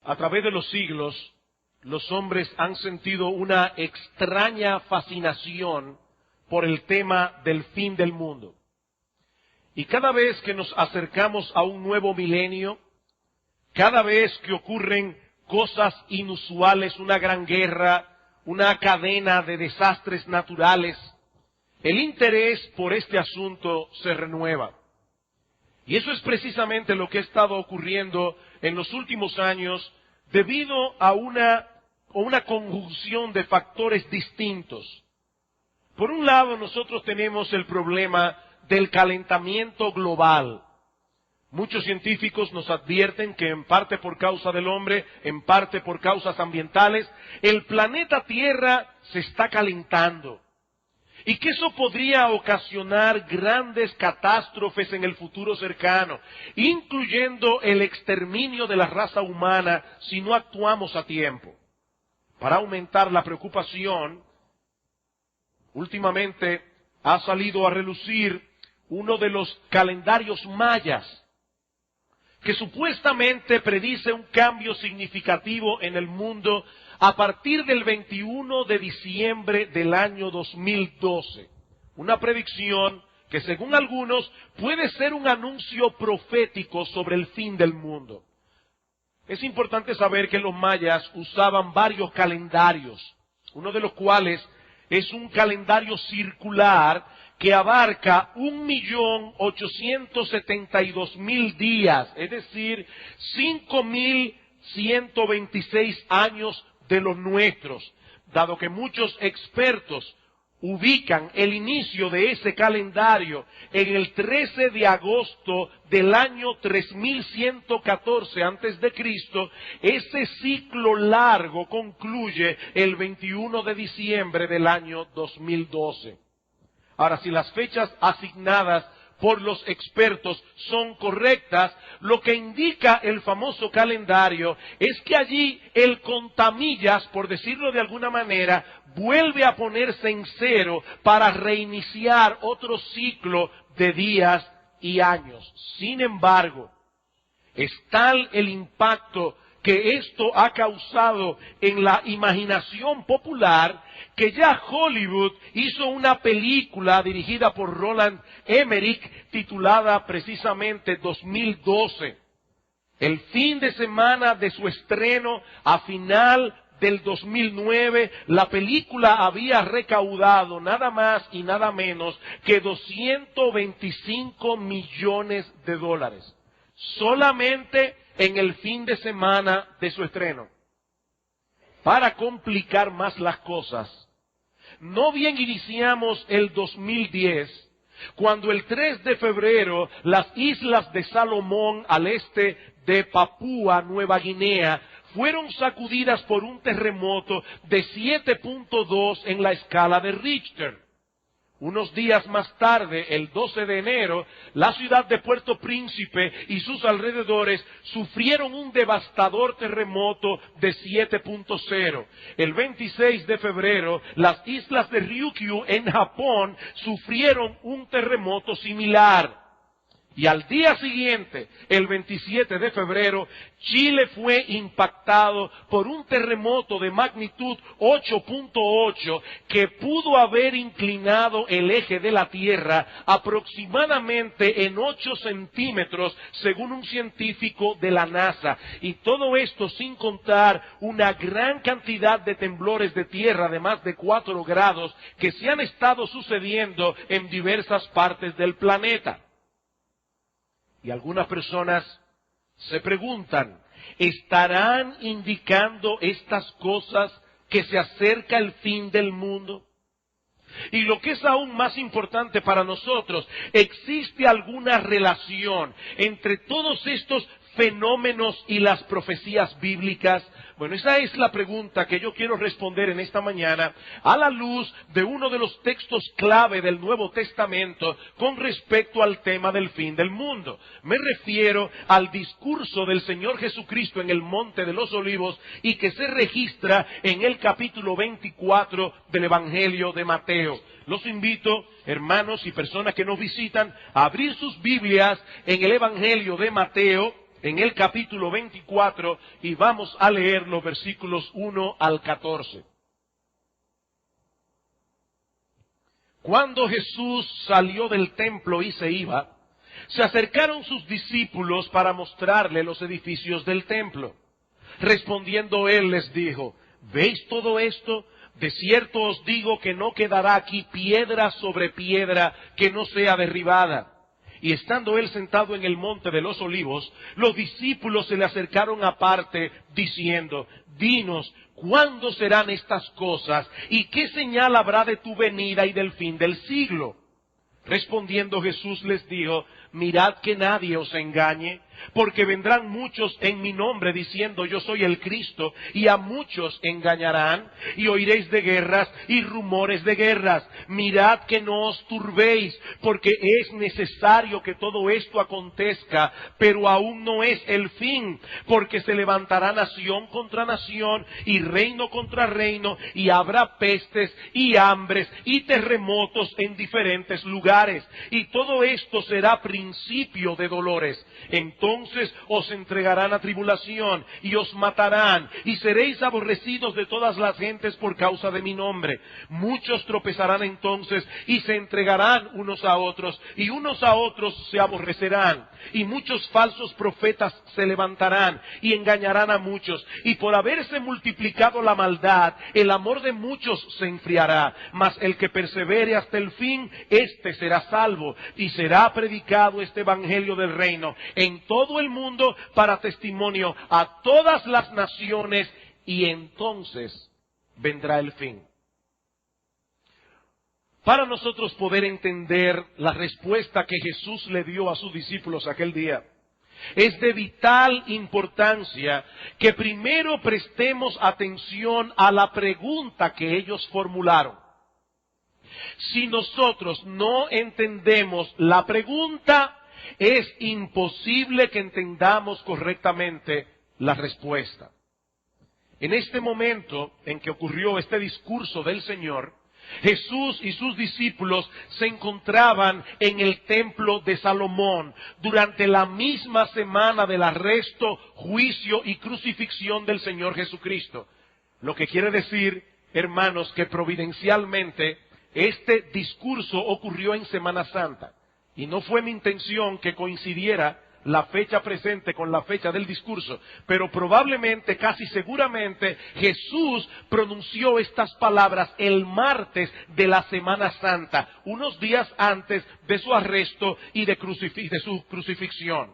A través de los siglos, los hombres han sentido una extraña fascinación por el tema del fin del mundo. Y cada vez que nos acercamos a un nuevo milenio, cada vez que ocurren cosas inusuales, una gran guerra, una cadena de desastres naturales, el interés por este asunto se renueva. Y eso es precisamente lo que ha estado ocurriendo en los últimos años debido a una conjunción de factores distintos. Por un lado, nosotros tenemos el problema del calentamiento global. Muchos científicos nos advierten que en parte por causa del hombre, en parte por causas ambientales, el planeta Tierra se está calentando. Y que eso podría ocasionar grandes catástrofes en el futuro cercano, incluyendo el exterminio de la raza humana si no actuamos a tiempo. Para aumentar la preocupación, últimamente ha salido a relucir uno de los calendarios mayas, que supuestamente predice un cambio significativo en el mundo a partir del 21 de diciembre del año 2012. Una predicción que según algunos puede ser un anuncio profético sobre el fin del mundo. Es importante saber que los mayas usaban varios calendarios, uno de los cuales es un calendario circular que abarca 1.872.000 días, es decir, 5.126 años de los nuestros, dado que muchos expertos ubican el inicio de ese calendario en el 13 de agosto del año 3114 antes de Cristo, ese ciclo largo concluye el 21 de diciembre del año 2012. Ahora, si las fechas asignadas por los expertos son correctas, lo que indica el famoso calendario es que allí el contamillas, por decirlo de alguna manera, vuelve a ponerse en cero para reiniciar otro ciclo de días y años. Sin embargo, es tal el impacto que esto ha causado en la imaginación popular, que ya Hollywood hizo una película dirigida por Roland Emmerich titulada precisamente 2012. El fin de semana de su estreno, a final del 2009, la película había recaudado nada más y nada menos que $225 millones. Solamente en el fin de semana de su estreno. Para complicar más las cosas, no bien iniciamos el 2010, cuando el 3 de febrero las islas de Salomón al este de Papúa Nueva Guinea fueron sacudidas por un terremoto de 7.2 en la escala de Richter. Unos días más tarde, el 12 de enero, la ciudad de Puerto Príncipe y sus alrededores sufrieron un devastador terremoto de 7.0. El 26 de febrero, las islas de Ryukyu en Japón sufrieron un terremoto similar. Y al día siguiente, el 27 de febrero, Chile fue impactado por un terremoto de magnitud 8.8 que pudo haber inclinado el eje de la Tierra aproximadamente en 8 centímetros, según un científico de la NASA. Y todo esto sin contar una gran cantidad de temblores de tierra de más de 4 grados que se han estado sucediendo en diversas partes del planeta. Y algunas personas se preguntan, ¿estarán indicando estas cosas que se acerca el fin del mundo? Y lo que es aún más importante para nosotros, ¿existe alguna relación entre todos estos fenómenos y las profecías bíblicas? Bueno, esa es la pregunta que yo quiero responder en esta mañana a la luz de uno de los textos clave del Nuevo Testamento con respecto al tema del fin del mundo. Me refiero al discurso del Señor Jesucristo en el Monte de los Olivos y que se registra en el capítulo 24 del Evangelio de Mateo. Los invito, hermanos y personas que nos visitan, a abrir sus Biblias en el Evangelio de Mateo, en el capítulo 24 y vamos a leer los versículos 1 al 14. Cuando Jesús salió del templo y se iba, se acercaron sus discípulos para mostrarle los edificios del templo. Respondiendo él les dijo: ¿veis todo esto? De cierto os digo que no quedará aquí piedra sobre piedra que no sea derribada. Y estando él sentado en el monte de los olivos, los discípulos se le acercaron aparte, diciendo: dinos, ¿cuándo serán estas cosas? ¿Y qué señal habrá de tu venida y del fin del siglo? Respondiendo Jesús les dijo: mirad que nadie os engañe, porque vendrán muchos en mi nombre diciendo yo soy el Cristo, y a muchos engañarán, y oiréis de guerras y rumores de guerras. Mirad que no os turbéis, porque es necesario que todo esto acontezca, pero aún no es el fin, porque se levantará nación contra nación, y reino contra reino, y habrá pestes y hambres y terremotos en diferentes lugares, y todo esto será principio de dolores. Entonces os entregarán a tribulación y os matarán, y seréis aborrecidos de todas las gentes por causa de mi nombre. Muchos tropezarán entonces y se entregarán unos a otros, y unos a otros se aborrecerán. Y muchos falsos profetas se levantarán y engañarán a muchos. Y por haberse multiplicado la maldad, el amor de muchos se enfriará. Mas el que persevere hasta el fin, éste será salvo. Y será predicado este evangelio del reino en todo el mundo para testimonio a todas las naciones, y entonces vendrá el fin. Para nosotros poder entender la respuesta que Jesús le dio a sus discípulos aquel día, es de vital importancia que primero prestemos atención a la pregunta que ellos formularon. Si nosotros no entendemos la pregunta, es imposible que entendamos correctamente la respuesta. En este momento en que ocurrió este discurso del Señor, Jesús y sus discípulos se encontraban en el templo de Salomón durante la misma semana del arresto, juicio y crucifixión del Señor Jesucristo. Lo que quiere decir, hermanos, que providencialmente este discurso ocurrió en Semana Santa. Y no fue mi intención que coincidiera la fecha presente con la fecha del discurso, pero probablemente, casi seguramente, Jesús pronunció estas palabras el martes de la Semana Santa, unos días antes de su arresto y de su crucifixión.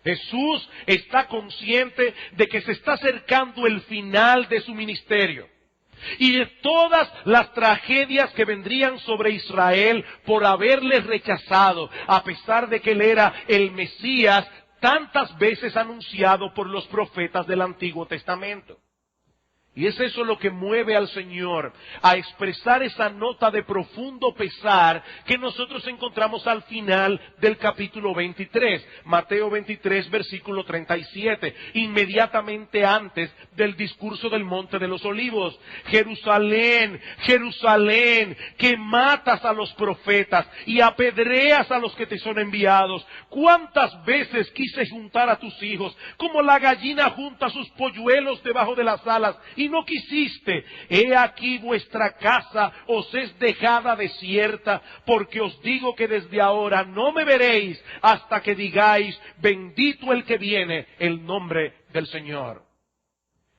Jesús está consciente de que se está acercando el final de su ministerio y de todas las tragedias que vendrían sobre Israel por haberle rechazado, a pesar de que él era el Mesías tantas veces anunciado por los profetas del Antiguo Testamento. Y es eso lo que mueve al Señor a expresar esa nota de profundo pesar que nosotros encontramos al final del capítulo 23, Mateo 23, versículo 37, inmediatamente antes del discurso del Monte de los Olivos. Jerusalén, Jerusalén, que matas a los profetas y apedreas a los que te son enviados. ¿Cuántas veces quise juntar a tus hijos, como la gallina junta sus polluelos debajo de las alas, y no quisiste? He aquí vuestra casa os es dejada desierta, porque os digo que desde ahora no me veréis hasta que digáis: bendito el que viene en nombre del Señor.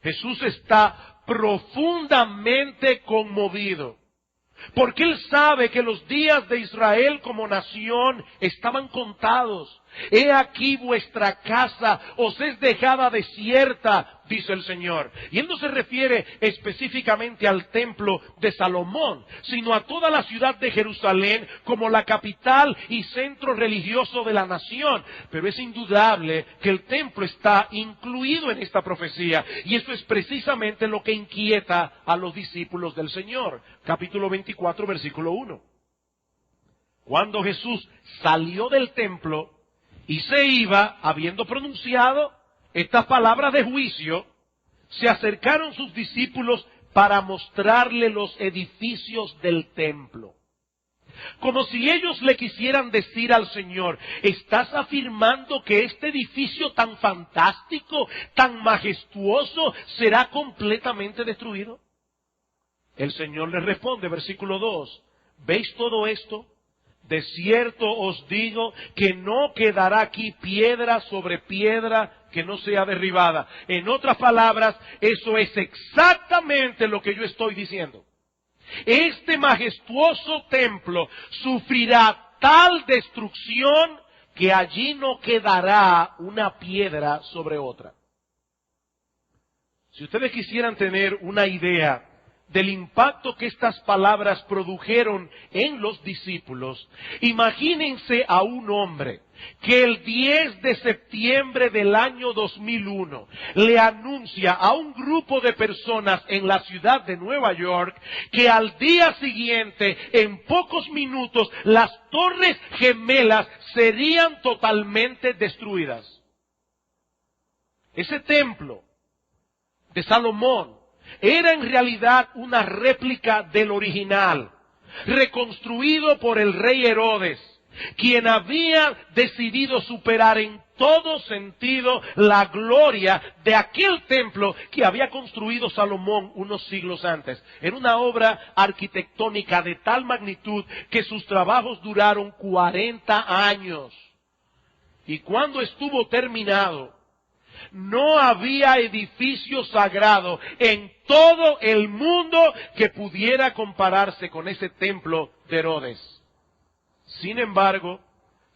Jesús está profundamente conmovido, porque Él sabe que los días de Israel como nación estaban contados. He aquí vuestra casa os es dejada desierta, dice el Señor. Y Él no se refiere específicamente al templo de Salomón, sino a toda la ciudad de Jerusalén como la capital y centro religioso de la nación. Pero es indudable que el templo está incluido en esta profecía, y eso es precisamente lo que inquieta a los discípulos del Señor. Capítulo 24, versículo 1. Cuando Jesús salió del templo y se iba, habiendo pronunciado estas palabras de juicio, se acercaron sus discípulos para mostrarle los edificios del templo. Como si ellos le quisieran decir al Señor: ¿estás afirmando que este edificio tan fantástico, tan majestuoso, será completamente destruido? El Señor les responde, versículo 2, ¿veis todo esto? De cierto os digo que no quedará aquí piedra sobre piedra que no sea derribada. En otras palabras, eso es exactamente lo que yo estoy diciendo. Este majestuoso templo sufrirá tal destrucción que allí no quedará una piedra sobre otra. Si ustedes quisieran tener una idea del impacto que estas palabras produjeron en los discípulos, imagínense a un hombre que el 10 de septiembre del año 2001 le anuncia a un grupo de personas en la ciudad de Nueva York que al día siguiente, en pocos minutos, las Torres Gemelas serían totalmente destruidas. Ese templo de Salomón era en realidad una réplica del original, reconstruido por el rey Herodes, quien había decidido superar en todo sentido la gloria de aquel templo que había construido Salomón unos siglos antes. Era una obra arquitectónica de tal magnitud que sus trabajos duraron 40 años. Y cuando estuvo terminado, no había edificio sagrado en todo el mundo que pudiera compararse con ese templo de Herodes. Sin embargo,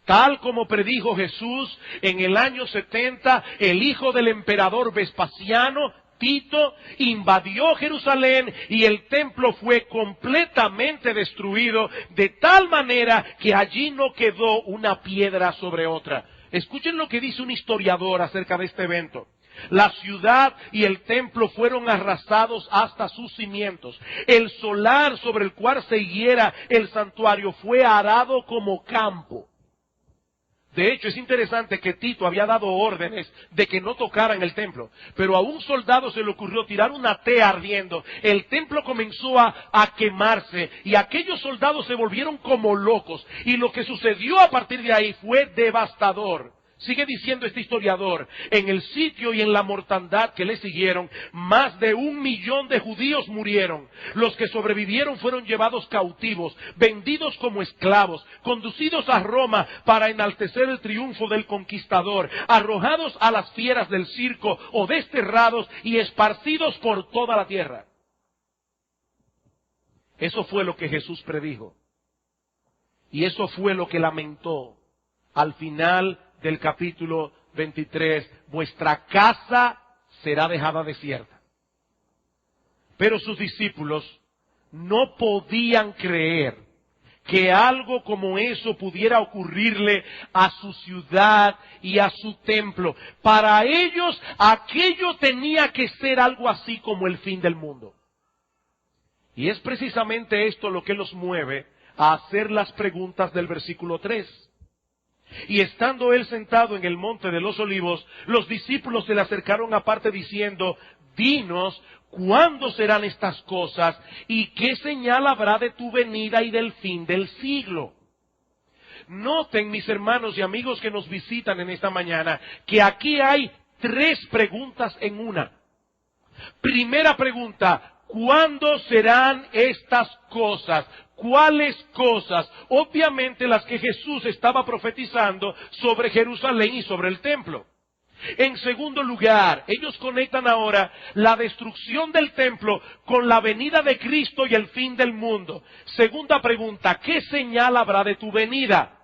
tal como predijo Jesús, en el año 70, el hijo del emperador Vespasiano, Tito, invadió Jerusalén y el templo fue completamente destruido, de tal manera que allí no quedó una piedra sobre otra. Escuchen lo que dice un historiador acerca de este evento. La ciudad y el templo fueron arrasados hasta sus cimientos. El solar sobre el cual se higuera el santuario fue arado como campo. De hecho, es interesante que Tito había dado órdenes de que no tocaran el templo, pero a un soldado se le ocurrió tirar una tea ardiendo. El templo comenzó a quemarse y aquellos soldados se volvieron como locos. Y lo que sucedió a partir de ahí fue devastador. Sigue diciendo este historiador, en el sitio y en la mortandad que le siguieron, más de 1 millón de judíos murieron. Los que sobrevivieron fueron llevados cautivos, vendidos como esclavos, conducidos a Roma para enaltecer el triunfo del conquistador, arrojados a las fieras del circo o desterrados y esparcidos por toda la tierra. Eso fue lo que Jesús predijo. Y eso fue lo que lamentó al final del capítulo 23, vuestra casa será dejada desierta. Pero sus discípulos no podían creer que algo como eso pudiera ocurrirle a su ciudad y a su templo. Para ellos, aquello tenía que ser algo así como el fin del mundo. Y es precisamente esto lo que los mueve a hacer las preguntas del versículo 3. Y estando él sentado en el monte de los olivos, los discípulos se le acercaron aparte diciendo, dinos, ¿cuándo serán estas cosas? ¿Y qué señal habrá de tu venida y del fin del siglo? Noten, mis hermanos y amigos que nos visitan en esta mañana, que aquí hay 3 preguntas en una. Primera pregunta, ¿cuándo serán estas cosas? ¿Cuáles cosas? Obviamente las que Jesús estaba profetizando sobre Jerusalén y sobre el templo. En segundo lugar, ellos conectan ahora la destrucción del templo con la venida de Cristo y el fin del mundo. Segunda pregunta, ¿qué señal habrá de tu venida?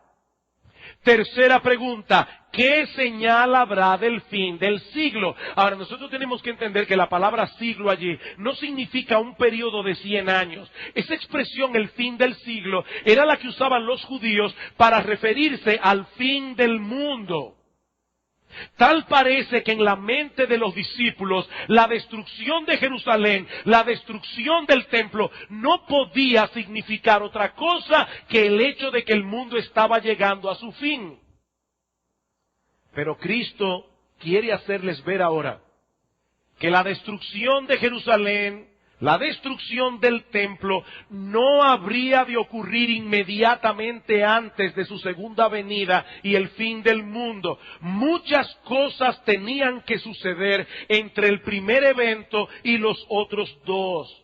Tercera pregunta, ¿qué señal habrá del fin del siglo? Ahora, nosotros tenemos que entender que la palabra siglo allí no significa un periodo de 100 años. Esa expresión, el fin del siglo, era la que usaban los judíos para referirse al fin del mundo. Tal parece que en la mente de los discípulos, la destrucción de Jerusalén, la destrucción del templo, no podía significar otra cosa que el hecho de que el mundo estaba llegando a su fin. Pero Cristo quiere hacerles ver ahora que la destrucción de Jerusalén, La destrucción del templo no habría de ocurrir inmediatamente antes de su segunda venida y el fin del mundo. Muchas cosas tenían que suceder entre el primer evento y los otros dos.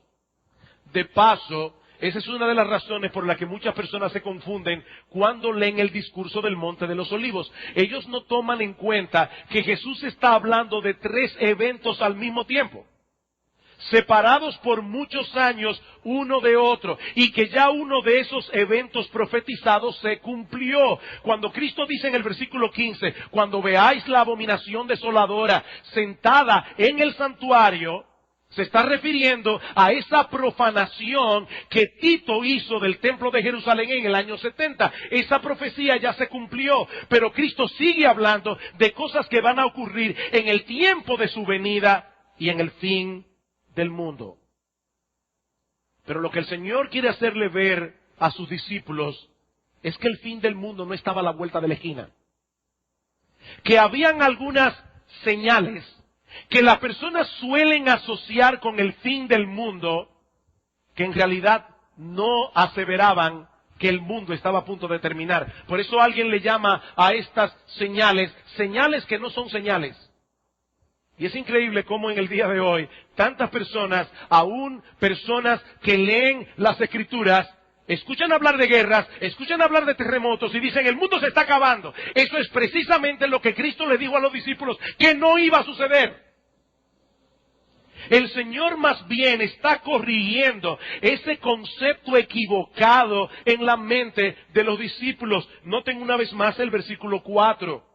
De paso, esa es una de las razones por las que muchas personas se confunden cuando leen el discurso del Monte de los Olivos. Ellos no toman en cuenta que Jesús está hablando de 3 eventos al mismo tiempo, separados por muchos años uno de otro, y que ya uno de esos eventos profetizados se cumplió. Cuando Cristo dice en el versículo 15, cuando veáis la abominación desoladora sentada en el santuario, se está refiriendo a esa profanación que Tito hizo del templo de Jerusalén en el año 70. Esa profecía ya se cumplió, pero Cristo sigue hablando de cosas que van a ocurrir en el tiempo de su venida y en el fin del mundo. Pero lo que el Señor quiere hacerle ver a sus discípulos es que el fin del mundo no estaba a la vuelta de la esquina. Que habían algunas señales que las personas suelen asociar con el fin del mundo, que en realidad no aseveraban que el mundo estaba a punto de terminar. Por eso alguien le llama a estas señales, señales que no son señales. Y es increíble cómo en el día de hoy tantas personas, aún personas que leen las Escrituras, escuchan hablar de guerras, escuchan hablar de terremotos y dicen el mundo se está acabando. Eso es precisamente lo que Cristo le dijo a los discípulos que no iba a suceder. El Señor más bien está corrigiendo ese concepto equivocado en la mente de los discípulos. Noten una vez más el versículo 4.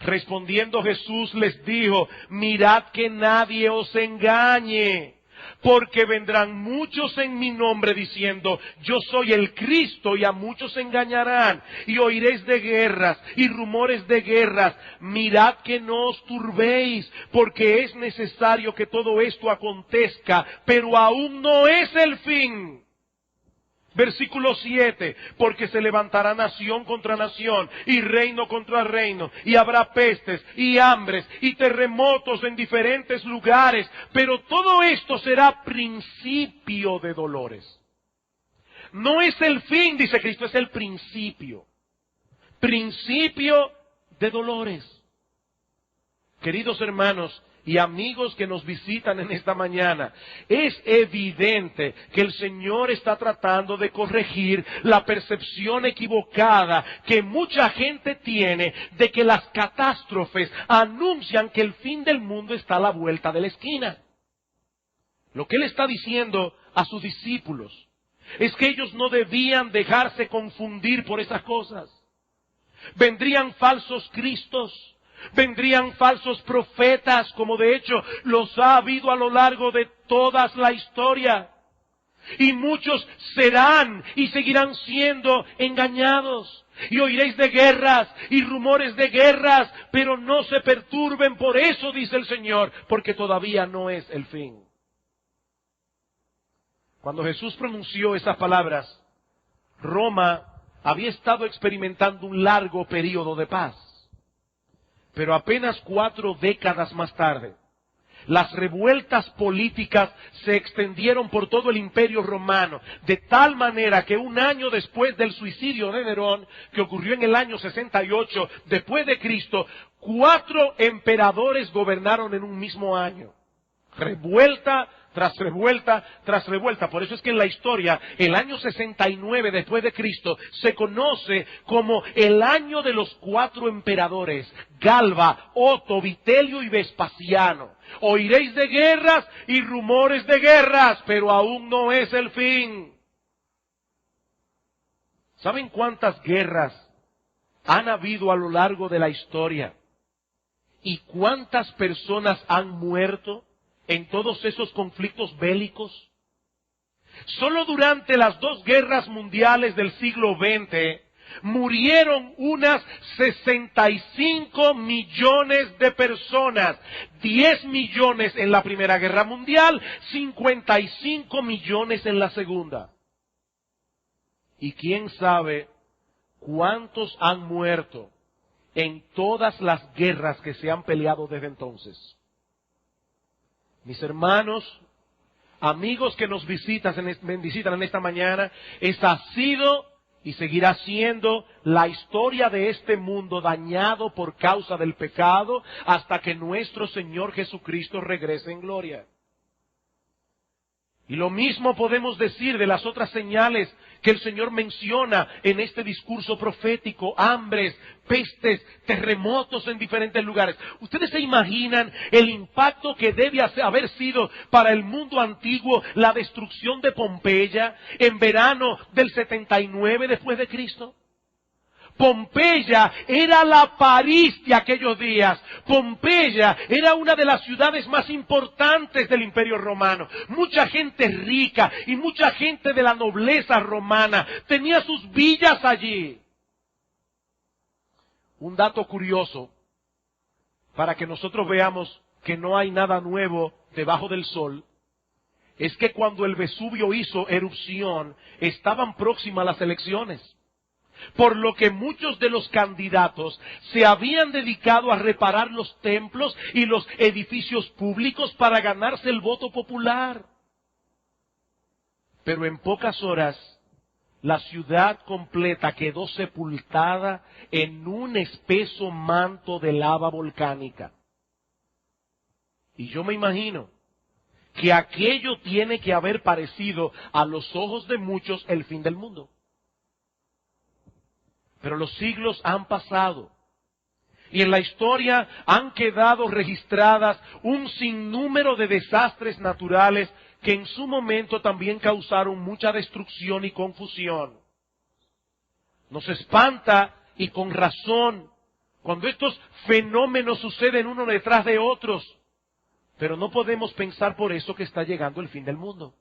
Respondiendo Jesús les dijo, mirad que nadie os engañe, porque vendrán muchos en mi nombre diciendo, yo soy el Cristo, y a muchos engañarán, y oiréis de guerras y rumores de guerras. Mirad que no os turbéis, porque es necesario que todo esto acontezca, pero aún no es el fin. Versículo 7, porque se levantará nación contra nación y reino contra reino, y habrá pestes y hambres y terremotos en diferentes lugares, pero todo esto será principio de dolores. No es el fin, dice Cristo, es el principio. Principio de dolores. Queridos hermanos y amigos que nos visitan en esta mañana, es evidente que el Señor está tratando de corregir la percepción equivocada que mucha gente tiene de que las catástrofes anuncian que el fin del mundo está a la vuelta de la esquina. Lo que Él está diciendo a sus discípulos es que ellos no debían dejarse confundir por esas cosas. Vendrían falsos cristos, vendrían falsos profetas, como de hecho los ha habido a lo largo de toda la historia. Y muchos serán y seguirán siendo engañados. Y oiréis de guerras y rumores de guerras, pero no se perturben por eso, dice el Señor, porque todavía no es el fin. Cuando Jesús pronunció esas palabras, Roma había estado experimentando un largo periodo de paz. Pero apenas 4 décadas más tarde, las revueltas políticas se extendieron por todo el Imperio Romano, de tal manera que un año después del suicidio de Nerón, que ocurrió en el año 68 después de Cristo, 4 emperadores gobernaron en un mismo año. Revuelta tras revuelta tras revuelta. Por eso es que en la historia, el año 69 después de Cristo se conoce como el año de los 4 emperadores: Galba, Otto, Vitelio y Vespasiano. Oiréis de guerras y rumores de guerras, pero aún no es el fin. ¿Saben cuántas guerras han habido a lo largo de la historia? ¿Y cuántas personas han muerto en todos esos conflictos bélicos? Solo durante las 2 guerras mundiales del siglo XX murieron unas 65 millones de personas. 10 millones en la Primera Guerra Mundial, 55 millones en la Segunda. Y quién sabe cuántos han muerto en todas las guerras que se han peleado desde entonces. Mis hermanos, amigos que nos visitan en esta mañana, esa ha sido y seguirá siendo la historia de este mundo dañado por causa del pecado hasta que nuestro Señor Jesucristo regrese en gloria. Y lo mismo podemos decir de las otras señales que el Señor menciona en este discurso profético: hambres, pestes, terremotos en diferentes lugares. ¿Ustedes se imaginan el impacto que debe haber sido para el mundo antiguo la destrucción de Pompeya en verano del 79 después de Cristo? Pompeya era la París de aquellos días. Pompeya era una de las ciudades más importantes del Imperio Romano. Mucha gente rica y mucha gente de la nobleza romana tenía sus villas allí. Un dato curioso para que nosotros veamos que no hay nada nuevo debajo del sol es que cuando el Vesubio hizo erupción estaban próximas las elecciones. Por lo que muchos de los candidatos se habían dedicado a reparar los templos y los edificios públicos para ganarse el voto popular. Pero en pocas horas, la ciudad completa quedó sepultada en un espeso manto de lava volcánica. Y yo me imagino que aquello tiene que haber parecido a los ojos de muchos el fin del mundo. Pero los siglos han pasado y en la historia han quedado registradas un sinnúmero de desastres naturales que en su momento también causaron mucha destrucción y confusión. Nos espanta, y con razón, cuando estos fenómenos suceden uno detrás de otros, pero no podemos pensar por eso que está llegando el fin del mundo.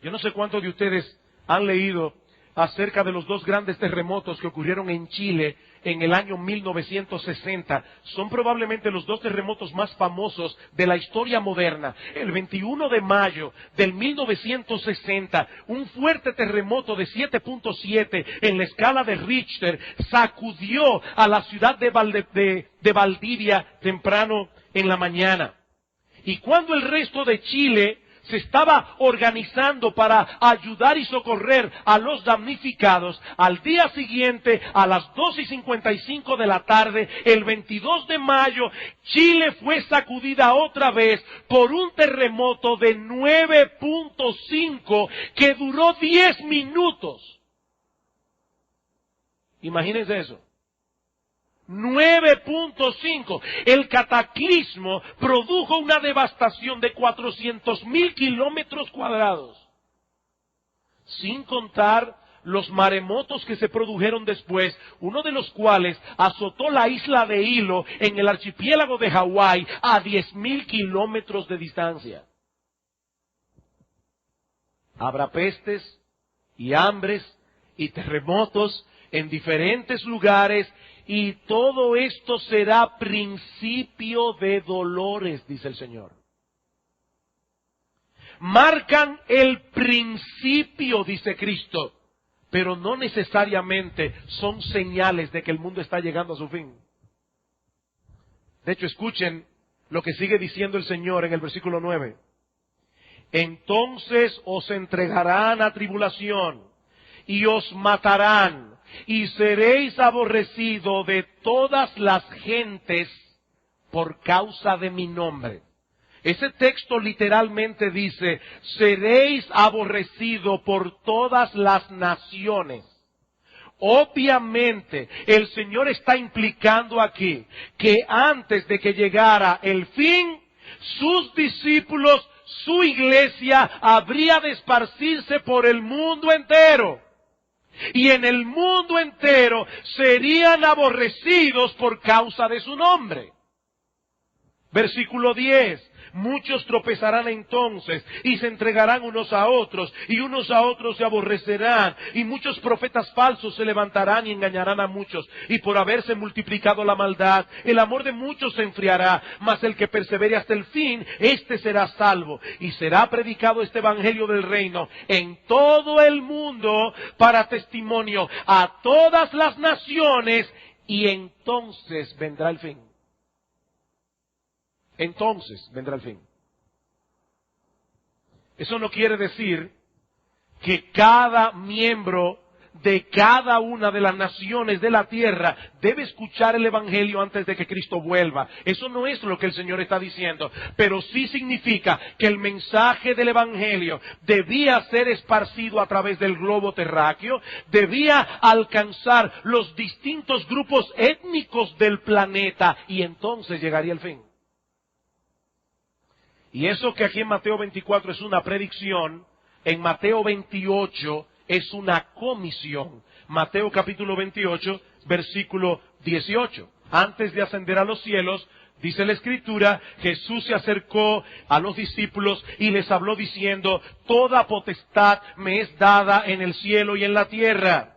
Yo no sé cuántos de ustedes han leído acerca de los dos grandes terremotos que ocurrieron en Chile en el año 1960. Son probablemente los dos terremotos más famosos de la historia moderna. El 21 de mayo del 1960, un fuerte terremoto de 7.7 en la escala de Richter sacudió a la ciudad de Valdivia temprano en la mañana. Y cuando el resto de Chile se estaba organizando para ayudar y socorrer a los damnificados, al día siguiente, a las 2:55 de la tarde, el 22 de mayo, Chile fue sacudida otra vez por un terremoto de 9.5 que duró 10 minutos. Imagínense eso. 9.5. El cataclismo produjo una devastación de 400,000 kilómetros cuadrados. Sin contar los maremotos que se produjeron después, uno de los cuales azotó la isla de Hilo en el archipiélago de Hawái a 10,000 kilómetros de distancia. Habrá pestes y hambres y terremotos en diferentes lugares, y todo esto será principio de dolores, dice el Señor. Marcan el principio, dice Cristo, pero no necesariamente son señales de que el mundo está llegando a su fin. De hecho, escuchen lo que sigue diciendo el Señor en el versículo 9. Entonces os entregarán a tribulación y os matarán, y seréis aborrecidos de todas las gentes por causa de mi nombre. Ese texto literalmente dice, seréis aborrecidos por todas las naciones. Obviamente, el Señor está implicando aquí que antes de que llegara el fin, sus discípulos, su iglesia, habría de esparcirse por el mundo entero. Y en el mundo entero serían aborrecidos por causa de su nombre. Versículo 10. Muchos tropezarán entonces y se entregarán unos a otros, y unos a otros se aborrecerán, y muchos profetas falsos se levantarán y engañarán a muchos, y por haberse multiplicado la maldad, el amor de muchos se enfriará, mas el que persevere hasta el fin, éste será salvo. Y será predicado este evangelio del reino en todo el mundo para testimonio a todas las naciones, y entonces vendrá el fin. Entonces vendrá el fin. Eso no quiere decir que cada miembro de cada una de las naciones de la tierra debe escuchar el Evangelio antes de que Cristo vuelva. Eso no es lo que el Señor está diciendo, pero sí significa que el mensaje del Evangelio debía ser esparcido a través del globo terráqueo, debía alcanzar los distintos grupos étnicos del planeta y entonces llegaría el fin. Y eso que aquí en Mateo 24 es una predicción, en Mateo 28 es una comisión. Mateo capítulo 28, versículo 18. Antes de ascender a los cielos, dice la Escritura, Jesús se acercó a los discípulos y les habló diciendo, toda potestad me es dada en el cielo y en la tierra.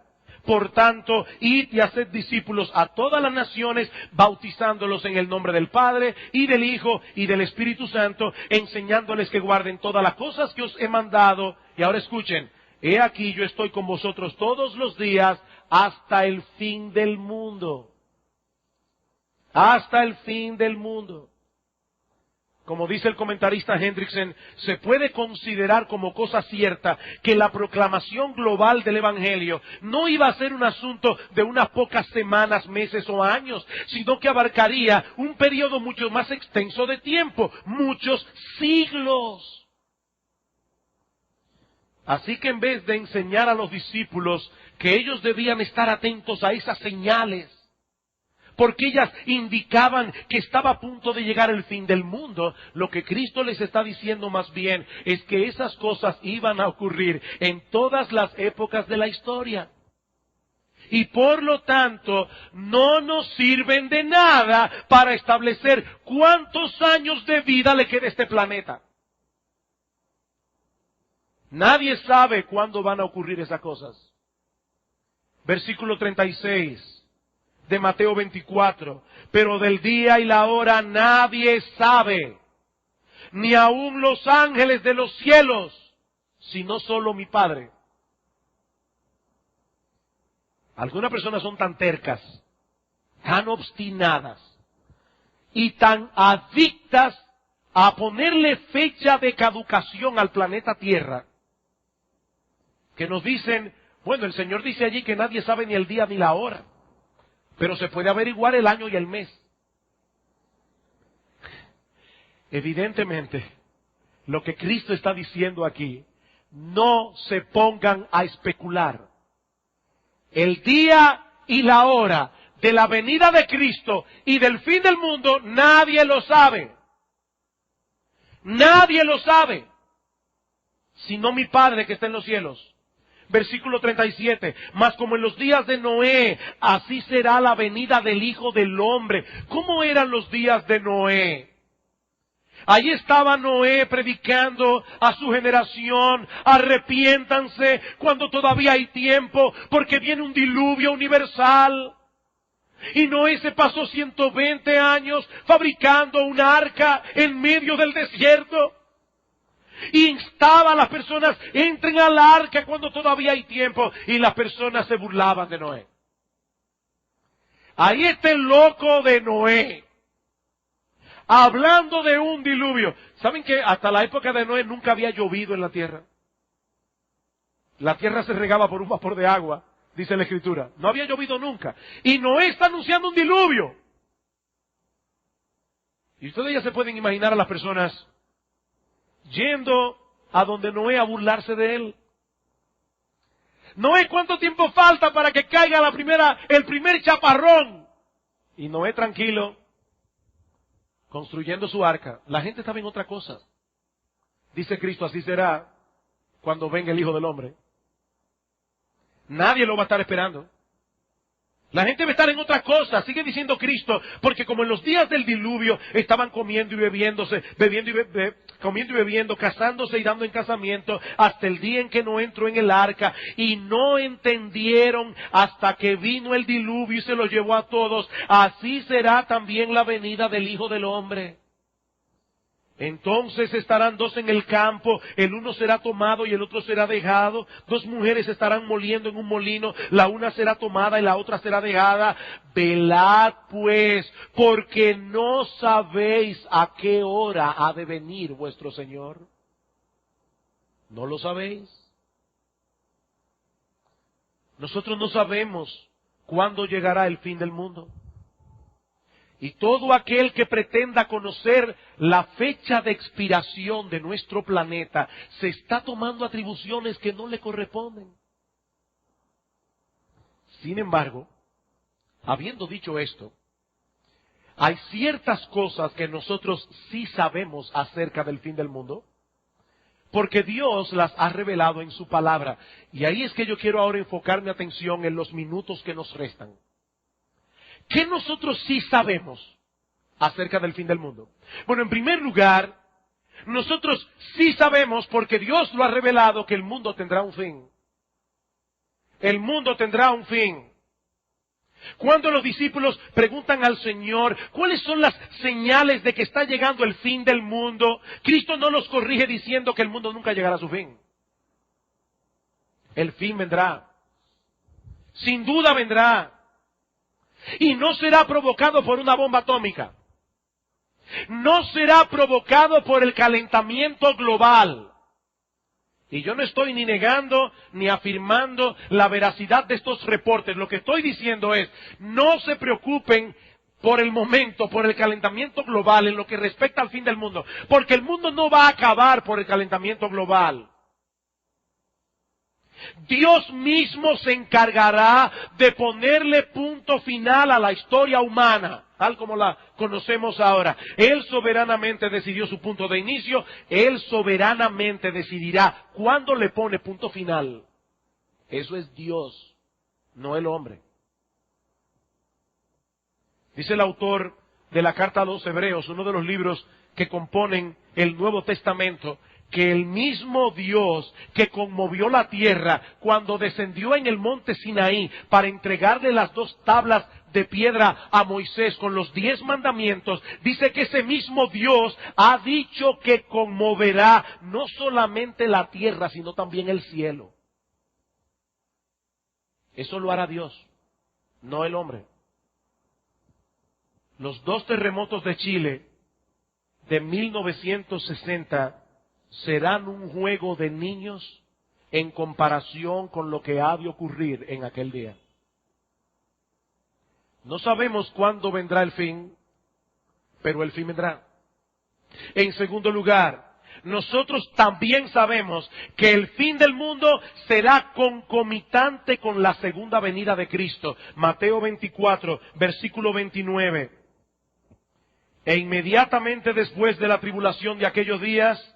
Por tanto, id y haced discípulos a todas las naciones, bautizándolos en el nombre del Padre, y del Hijo, y del Espíritu Santo, enseñándoles que guarden todas las cosas que os he mandado. Y ahora escuchen, he aquí yo estoy con vosotros todos los días hasta el fin del mundo. Hasta el fin del mundo. Como dice el comentarista Hendrickson, se puede considerar como cosa cierta que la proclamación global del Evangelio no iba a ser un asunto de unas pocas semanas, meses o años, sino que abarcaría un periodo mucho más extenso de tiempo, muchos siglos. Así que en vez de enseñar a los discípulos que ellos debían estar atentos a esas señales, porque ellas indicaban que estaba a punto de llegar el fin del mundo, lo que Cristo les está diciendo más bien es que esas cosas iban a ocurrir en todas las épocas de la historia. Y por lo tanto, no nos sirven de nada para establecer cuántos años de vida le queda a este planeta. Nadie sabe cuándo van a ocurrir esas cosas. Versículo 36 de Mateo 24. Pero del día y la hora nadie sabe, ni aun los ángeles de los cielos, sino solo mi Padre. Algunas personas son tan tercas, tan obstinadas y tan adictas a ponerle fecha de caducación al planeta Tierra, que nos dicen, bueno, el Señor dice allí que nadie sabe ni el día ni la hora, pero se puede averiguar el año y el mes. Evidentemente, lo que Cristo está diciendo aquí, no se pongan a especular. El día y la hora de la venida de Cristo y del fin del mundo, nadie lo sabe. Nadie lo sabe, sino mi Padre que está en los cielos. Versículo 37, mas como en los días de Noé, así será la venida del Hijo del Hombre. ¿Cómo eran los días de Noé? Allí estaba Noé predicando a su generación, arrepiéntanse cuando todavía hay tiempo, porque viene un diluvio universal. Y Noé se pasó 120 años fabricando un arca en medio del desierto. Y instaba a las personas, entren al arca cuando todavía hay tiempo. Y las personas se burlaban de Noé. Ahí está el loco de Noé, hablando de un diluvio. ¿Saben que hasta la época de Noé nunca había llovido en la tierra? La tierra se regaba por un vapor de agua, dice la Escritura. No había llovido nunca. Y Noé está anunciando un diluvio. Y ustedes ya se pueden imaginar a las personas yendo a donde Noé a burlarse de él. Noé, ¿cuánto tiempo falta para que caiga el primer chaparrón? Y Noé tranquilo, construyendo su arca. La gente estaba en otra cosa. Dice Cristo, así será cuando venga el Hijo del Hombre. Nadie lo va a estar esperando. La gente va a estar en otra cosa, sigue diciendo Cristo, porque como en los días del diluvio estaban comiendo y bebiéndose, comiendo y bebiendo, casándose y dando en casamiento, hasta el día en que no entró en el arca, y no entendieron hasta que vino el diluvio y se los llevó a todos, así será también la venida del Hijo del Hombre. Entonces estarán dos en el campo, el uno será tomado y el otro será dejado. Dos mujeres estarán moliendo en un molino, la una será tomada y la otra será dejada. Velad pues, porque no sabéis a qué hora ha de venir vuestro Señor. ¿No lo sabéis? Nosotros no sabemos cuándo llegará el fin del mundo. Y todo aquel que pretenda conocer la fecha de expiración de nuestro planeta se está tomando atribuciones que no le corresponden. Sin embargo, habiendo dicho esto, hay ciertas cosas que nosotros sí sabemos acerca del fin del mundo, porque Dios las ha revelado en su palabra. Y ahí es que yo quiero ahora enfocar mi atención en los minutos que nos restan. ¿Qué nosotros sí sabemos acerca del fin del mundo? Bueno, en primer lugar, nosotros sí sabemos, porque Dios lo ha revelado, que el mundo tendrá un fin. El mundo tendrá un fin. Cuando los discípulos preguntan al Señor, ¿cuáles son las señales de que está llegando el fin del mundo? Cristo no los corrige diciendo que el mundo nunca llegará a su fin. El fin vendrá. Sin duda vendrá. Y no será provocado por una bomba atómica. No será provocado por el calentamiento global. Y yo no estoy ni negando ni afirmando la veracidad de estos reportes. Lo que estoy diciendo es, no se preocupen por el momento, por el calentamiento global en lo que respecta al fin del mundo. Porque el mundo no va a acabar por el calentamiento global. Dios mismo se encargará de ponerle punto final a la historia humana, tal como la conocemos ahora. Él soberanamente decidió su punto de inicio, Él soberanamente decidirá cuándo le pone punto final. Eso es Dios, no el hombre. Dice el autor de la carta a los Hebreos, uno de los libros que componen el Nuevo Testamento, que el mismo Dios que conmovió la tierra cuando descendió en el monte Sinaí para entregarle las 2 tablas de piedra a Moisés con los 10 mandamientos, dice que ese mismo Dios ha dicho que conmoverá no solamente la tierra, sino también el cielo. Eso lo hará Dios, no el hombre. Los 2 terremotos de Chile de 1960 serán un juego de niños en comparación con lo que ha de ocurrir en aquel día. No sabemos cuándo vendrá el fin, pero el fin vendrá. En segundo lugar, nosotros también sabemos que el fin del mundo será concomitante con la segunda venida de Cristo. Mateo 24, versículo 29. E inmediatamente después de la tribulación de aquellos días,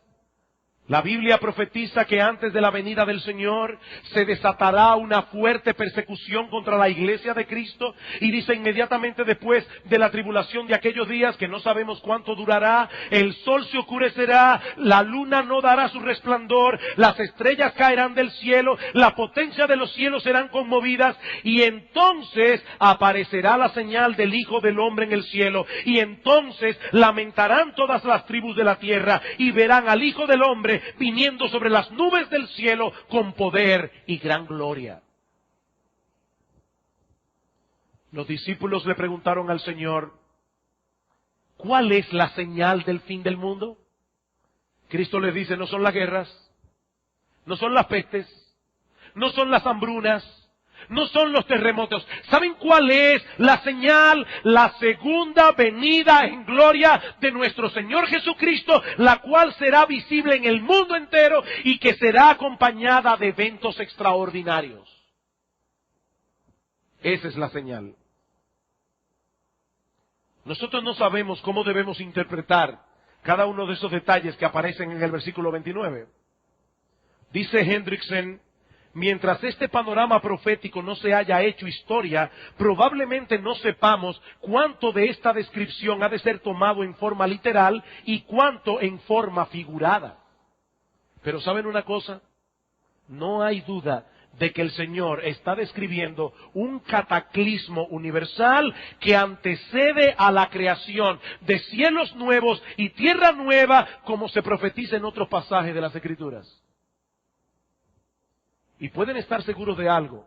la Biblia profetiza que antes de la venida del Señor se desatará una fuerte persecución contra la iglesia de Cristo, y dice inmediatamente después de la tribulación de aquellos días, que no sabemos cuánto durará, el sol se oscurecerá, la luna no dará su resplandor, las estrellas caerán del cielo, la potencia de los cielos serán conmovidas, y entonces aparecerá la señal del Hijo del Hombre en el cielo, y entonces lamentarán todas las tribus de la tierra, y verán al Hijo del Hombre viniendo sobre las nubes del cielo con poder y gran gloria. Los discípulos le preguntaron al Señor, ¿cuál es la señal del fin del mundo? Cristo les dice, no son las guerras, no son las pestes, no son las hambrunas, no son los terremotos. ¿Saben cuál es la señal? La segunda venida en gloria de nuestro Señor Jesucristo, la cual será visible en el mundo entero y que será acompañada de eventos extraordinarios. Esa es la señal. Nosotros no sabemos cómo debemos interpretar cada uno de esos detalles que aparecen en el versículo 29. Dice Hendrickson, mientras este panorama profético no se haya hecho historia, probablemente no sepamos cuánto de esta descripción ha de ser tomado en forma literal y cuánto en forma figurada. Pero ¿saben una cosa? No hay duda de que el Señor está describiendo un cataclismo universal que antecede a la creación de cielos nuevos y tierra nueva, como se profetiza en otros pasajes de las Escrituras. Y pueden estar seguros de algo.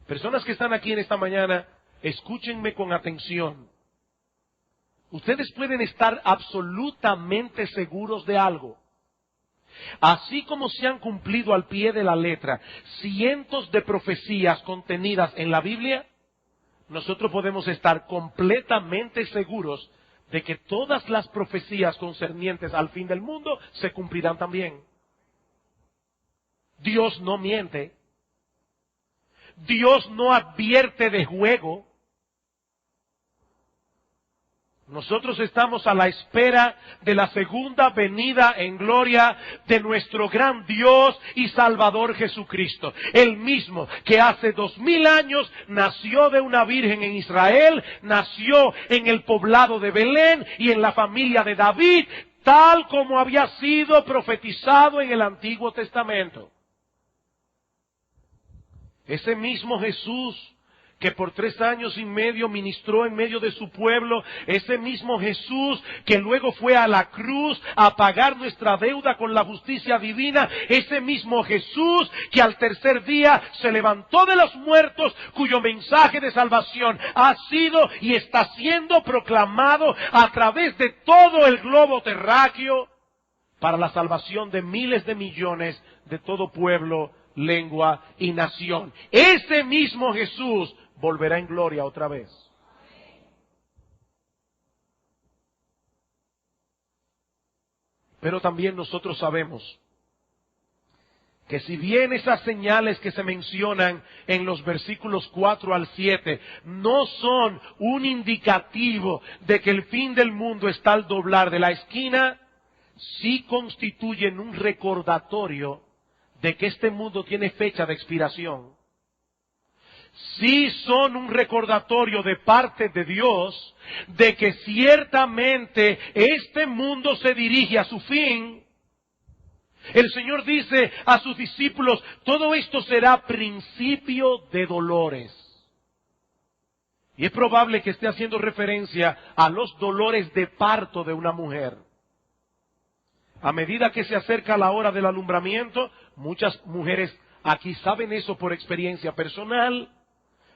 Personas que están aquí en esta mañana, escúchenme con atención. Ustedes pueden estar absolutamente seguros de algo. Así como se han cumplido al pie de la letra cientos de profecías contenidas en la Biblia, nosotros podemos estar completamente seguros de que todas las profecías concernientes al fin del mundo se cumplirán también. Dios no miente. Dios no advierte de juego. Nosotros estamos a la espera de la segunda venida en gloria de nuestro gran Dios y Salvador Jesucristo. El mismo que hace 2000 años nació de una virgen en Israel, nació en el poblado de Belén y en la familia de David, tal como había sido profetizado en el Antiguo Testamento. Ese mismo Jesús que por 3 años y medio ministró en medio de su pueblo, ese mismo Jesús que luego fue a la cruz a pagar nuestra deuda con la justicia divina, ese mismo Jesús que al tercer día se levantó de los muertos, cuyo mensaje de salvación ha sido y está siendo proclamado a través de todo el globo terráqueo para la salvación de miles de millones de todo pueblo, lengua y nación. Ese mismo Jesús volverá en gloria otra vez. Pero también nosotros sabemos que si bien esas señales que se mencionan en los versículos 4 al 7 no son un indicativo de que el fin del mundo está al doblar de la esquina, sí constituyen un recordatorio de que este mundo tiene fecha de expiración. Sí son un recordatorio de parte de Dios de que ciertamente este mundo se dirige a su fin. El Señor dice a sus discípulos, todo esto será principio de dolores. Y es probable que esté haciendo referencia a los dolores de parto de una mujer. A medida que se acerca la hora del alumbramiento, muchas mujeres aquí saben eso por experiencia personal.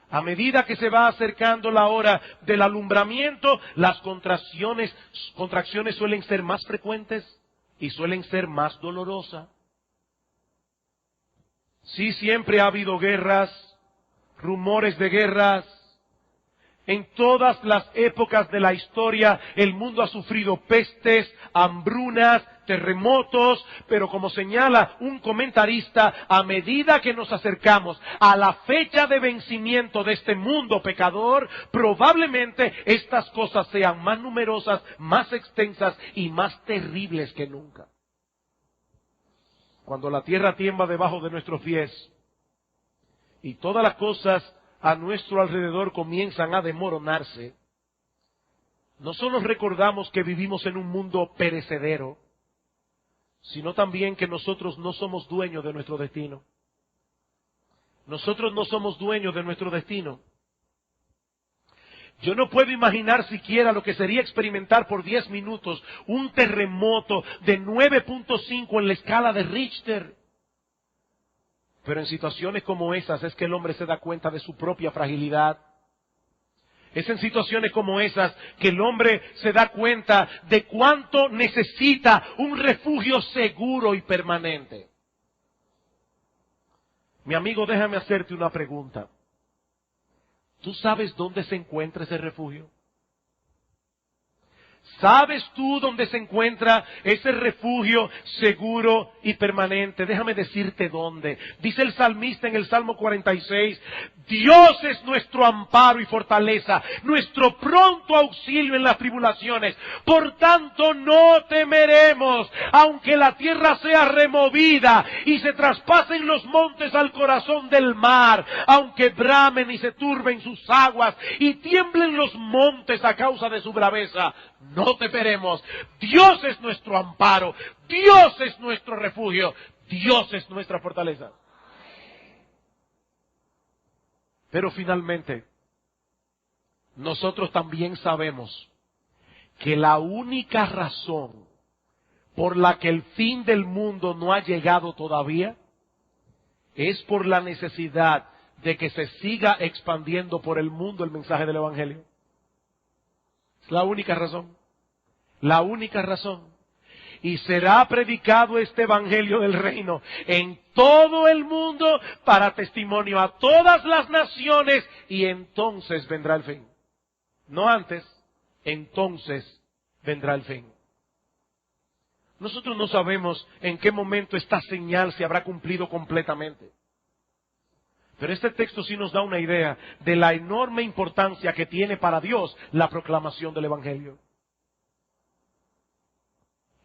A medida que se va acercando la hora del alumbramiento, las contracciones suelen ser más frecuentes y suelen ser más dolorosas. Sí, siempre ha habido guerras, rumores de guerras. En todas las épocas de la historia, el mundo ha sufrido pestes, hambrunas, terremotos, pero como señala un comentarista, a medida que nos acercamos a la fecha de vencimiento de este mundo pecador, probablemente estas cosas sean más numerosas, más extensas y más terribles que nunca. Cuando la tierra tiembla debajo de nuestros pies y todas las cosas a nuestro alrededor comienzan a desmoronarse, no solo recordamos que vivimos en un mundo perecedero, sino también que nosotros no somos dueños de nuestro destino. Nosotros no somos dueños de nuestro destino. Yo no puedo imaginar siquiera lo que sería experimentar por 10 minutos un terremoto de 9.5 en la escala de Richter. Pero en situaciones como esas es que el hombre se da cuenta de su propia fragilidad. Es en situaciones como esas que el hombre se da cuenta de cuánto necesita un refugio seguro y permanente. Mi amigo, déjame hacerte una pregunta. ¿Tú sabes dónde se encuentra ese refugio? ¿Sabes tú dónde se encuentra ese refugio seguro y permanente? Déjame decirte dónde. Dice el salmista en el Salmo 46, Dios es nuestro amparo y fortaleza, nuestro pronto auxilio en las tribulaciones. Por tanto no temeremos, aunque la tierra sea removida y se traspasen los montes al corazón del mar, aunque bramen y se turben sus aguas y tiemblen los montes a causa de su braveza. No temeremos. Dios es nuestro amparo. Dios es nuestro refugio. Dios es nuestra fortaleza. Pero finalmente, nosotros también sabemos que la única razón por la que el fin del mundo no ha llegado todavía es por la necesidad de que se siga expandiendo por el mundo el mensaje del Evangelio. Es la única razón. La única razón. Y será predicado este evangelio del reino en todo el mundo para testimonio a todas las naciones, y entonces vendrá el fin. No antes, entonces vendrá el fin. Nosotros no sabemos en qué momento esta señal se habrá cumplido completamente. Pero este texto sí nos da una idea de la enorme importancia que tiene para Dios la proclamación del evangelio.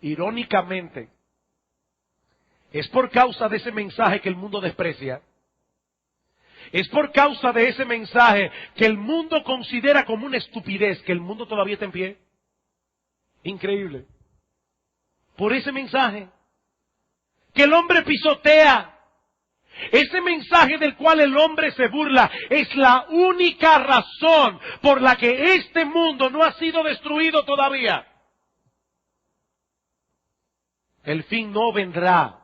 Irónicamente, es por causa de ese mensaje que el mundo desprecia. Es por causa de ese mensaje que el mundo considera como una estupidez que el mundo todavía está en pie. Increíble. Por ese mensaje que el hombre pisotea. Ese mensaje del cual el hombre se burla es la única razón por la que este mundo no ha sido destruido todavía. El fin no vendrá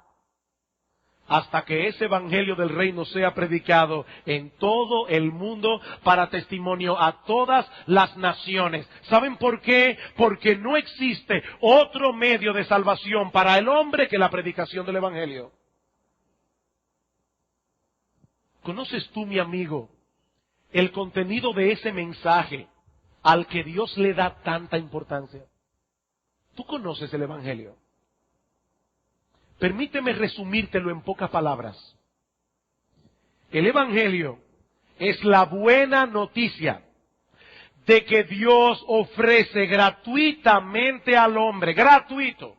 hasta que ese evangelio del reino sea predicado en todo el mundo para testimonio a todas las naciones. ¿Saben por qué? Porque no existe otro medio de salvación para el hombre que la predicación del evangelio. ¿Conoces tú, mi amigo, el contenido de ese mensaje al que Dios le da tanta importancia? ¿Tú conoces el evangelio? Permíteme resumírtelo en pocas palabras. El evangelio es la buena noticia de que Dios ofrece gratuitamente al hombre, gratuito,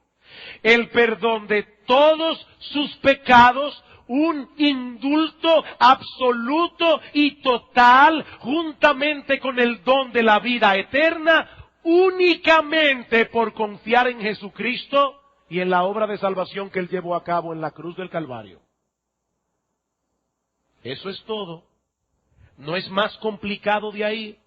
el perdón de todos sus pecados, un indulto absoluto y total, juntamente con el don de la vida eterna, únicamente por confiar en Jesucristo y en la obra de salvación que Él llevó a cabo en la cruz del Calvario. Eso es todo. No es más complicado de ahí.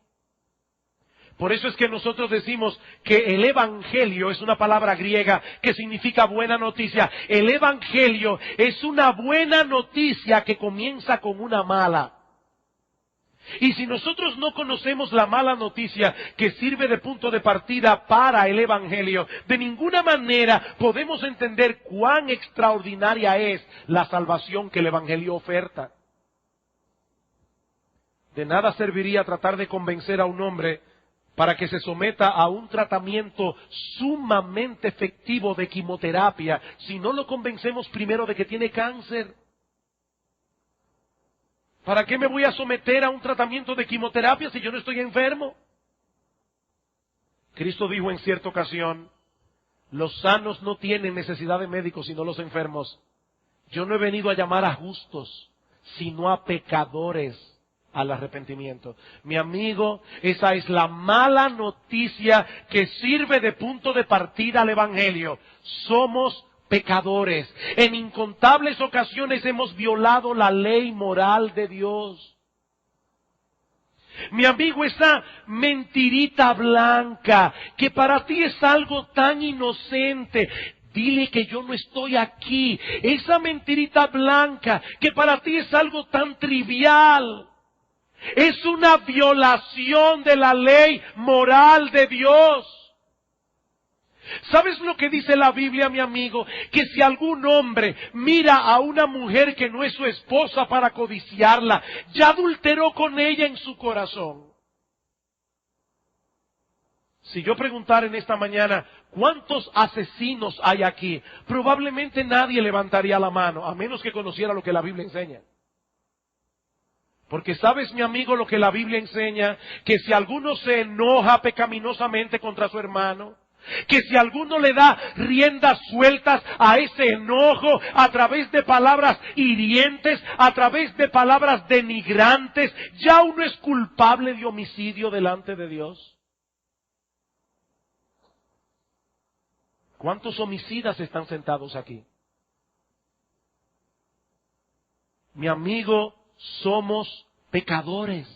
Por eso es que nosotros decimos que el evangelio es una palabra griega que significa buena noticia. El evangelio es una buena noticia que comienza con una mala. Y si nosotros no conocemos la mala noticia que sirve de punto de partida para el evangelio, de ninguna manera podemos entender cuán extraordinaria es la salvación que el evangelio oferta. De nada serviría tratar de convencer a un hombre para que se someta a un tratamiento sumamente efectivo de quimioterapia si no lo convencemos primero de que tiene cáncer. ¿Para qué me voy a someter a un tratamiento de quimioterapia si yo no estoy enfermo? Cristo dijo en cierta ocasión, los sanos no tienen necesidad de médicos sino los enfermos. Yo no he venido a llamar a justos, sino a pecadores al arrepentimiento. Mi amigo, esa es la mala noticia que sirve de punto de partida al evangelio. Somos pecadores. En incontables ocasiones hemos violado la ley moral de Dios. Mi amigo, esa mentirita blanca, que para ti es algo tan inocente, dile que yo no estoy aquí. Esa mentirita blanca, que para ti es algo tan trivial, es una violación de la ley moral de Dios. ¿Sabes lo que dice la Biblia, mi amigo? Que si algún hombre mira a una mujer que no es su esposa para codiciarla, ya adulteró con ella en su corazón. Si yo preguntara en esta mañana, ¿cuántos asesinos hay aquí? Probablemente nadie levantaría la mano, a menos que conociera lo que la Biblia enseña. Porque sabes, mi amigo, lo que la Biblia enseña, que si alguno se enoja pecaminosamente contra su hermano, que si alguno le da riendas sueltas a ese enojo a través de palabras hirientes, a través de palabras denigrantes, ya uno es culpable de homicidio delante de Dios. ¿Cuántos homicidas están sentados aquí? Mi amigo, somos pecadores.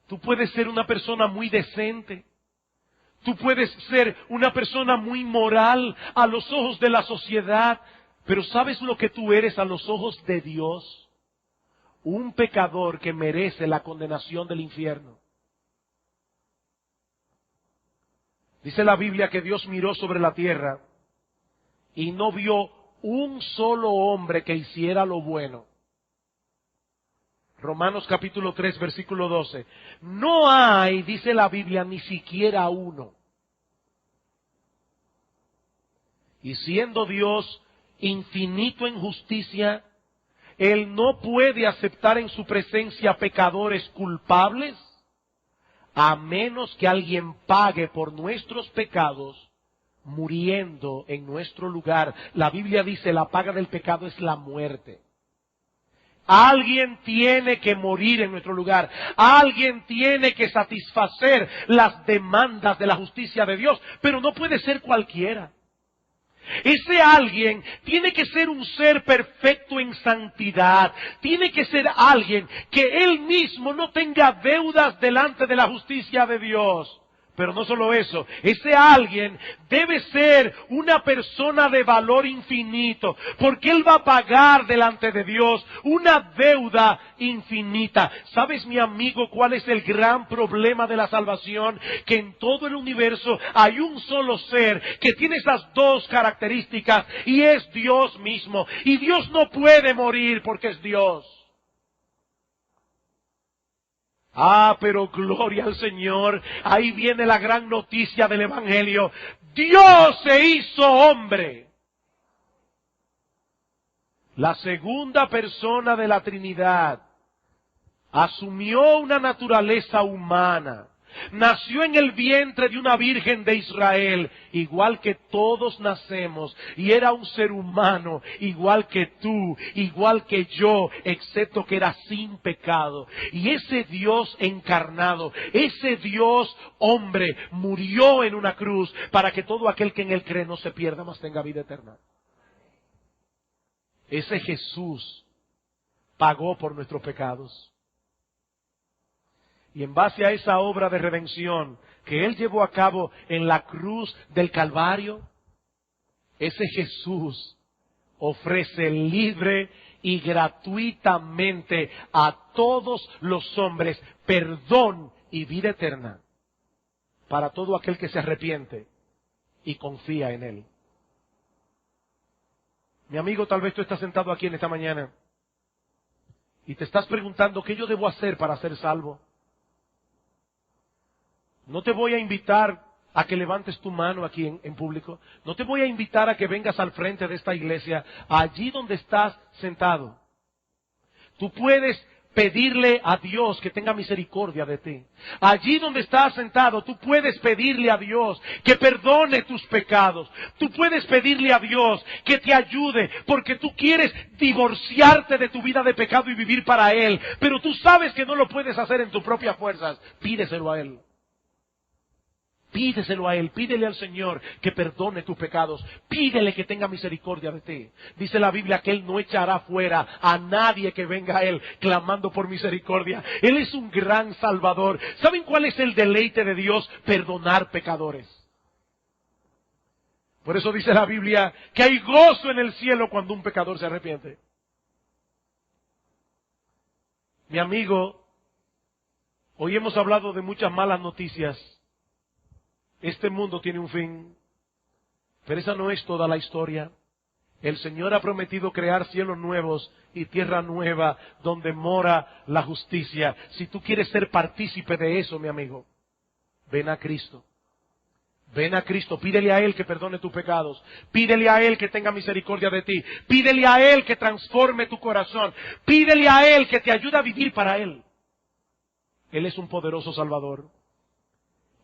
Tú puedes ser una persona muy decente. Tú puedes ser una persona muy moral a los ojos de la sociedad. Pero ¿sabes lo que tú eres a los ojos de Dios? Un pecador que merece la condenación del infierno. Dice la Biblia que Dios miró sobre la tierra y no vio un solo hombre que hiciera lo bueno. Romanos capítulo 3, versículo 12. No hay, dice la Biblia, ni siquiera uno. Y siendo Dios infinito en justicia, Él no puede aceptar en su presencia pecadores culpables, a menos que alguien pague por nuestros pecados, muriendo en nuestro lugar. La Biblia dice, la paga del pecado es la muerte. Alguien tiene que morir en nuestro lugar. Alguien tiene que satisfacer las demandas de la justicia de Dios, pero no puede ser cualquiera. Ese alguien tiene que ser un ser perfecto en santidad. Tiene que ser alguien que él mismo no tenga deudas delante de la justicia de Dios. Pero no solo eso, ese alguien debe ser una persona de valor infinito, porque él va a pagar delante de Dios una deuda infinita. ¿Sabes, mi amigo, cuál es el gran problema de la salvación? Que en todo el universo hay un solo ser que tiene esas dos características, y es Dios mismo. Y Dios no puede morir porque es Dios. Ah, pero gloria al Señor. Ahí viene la gran noticia del Evangelio. Dios se hizo hombre. La segunda persona de la Trinidad asumió una naturaleza humana. Nació en el vientre de una virgen de Israel, igual que todos nacemos, y era un ser humano, igual que tú, igual que yo, excepto que era sin pecado. Y ese Dios encarnado, ese Dios hombre, murió en una cruz para que todo aquel que en él cree no se pierda, mas tenga vida eterna. Ese Jesús pagó por nuestros pecados. Y en base a esa obra de redención que Él llevó a cabo en la cruz del Calvario, ese Jesús ofrece libre y gratuitamente a todos los hombres perdón y vida eterna para todo aquel que se arrepiente y confía en Él. Mi amigo, tal vez tú estás sentado aquí en esta mañana y te estás preguntando, ¿qué yo debo hacer para ser salvo? No te voy a invitar a que levantes tu mano aquí en público. No te voy a invitar a que vengas al frente de esta iglesia. Allí donde estás sentado, tú puedes pedirle a Dios que tenga misericordia de ti. Allí donde estás sentado, tú puedes pedirle a Dios que perdone tus pecados. Tú puedes pedirle a Dios que te ayude, porque tú quieres divorciarte de tu vida de pecado y vivir para Él. Pero tú sabes que no lo puedes hacer en tus propias fuerzas. Pídeselo a Él. Pídeselo a Él, pídele al Señor que perdone tus pecados, pídele que tenga misericordia de ti. Dice la Biblia que Él no echará fuera a nadie que venga a Él clamando por misericordia. Él es un gran Salvador. ¿Saben cuál es el deleite de Dios? Perdonar pecadores. Por eso dice la Biblia que hay gozo en el cielo cuando un pecador se arrepiente. Mi amigo, hoy hemos hablado de muchas malas noticias. Este mundo tiene un fin, pero esa no es toda la historia. El Señor ha prometido crear cielos nuevos y tierra nueva donde mora la justicia. Si tú quieres ser partícipe de eso, mi amigo, ven a Cristo. Ven a Cristo, pídele a Él que perdone tus pecados. Pídele a Él que tenga misericordia de ti. Pídele a Él que transforme tu corazón. Pídele a Él que te ayude a vivir para Él. Él es un poderoso Salvador.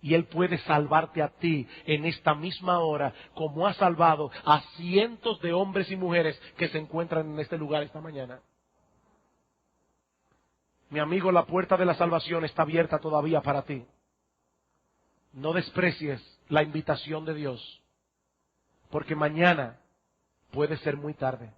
Y Él puede salvarte a ti en esta misma hora, como ha salvado a cientos de hombres y mujeres que se encuentran en este lugar esta mañana. Mi amigo, la puerta de la salvación está abierta todavía para ti. No desprecies la invitación de Dios, porque mañana puede ser muy tarde.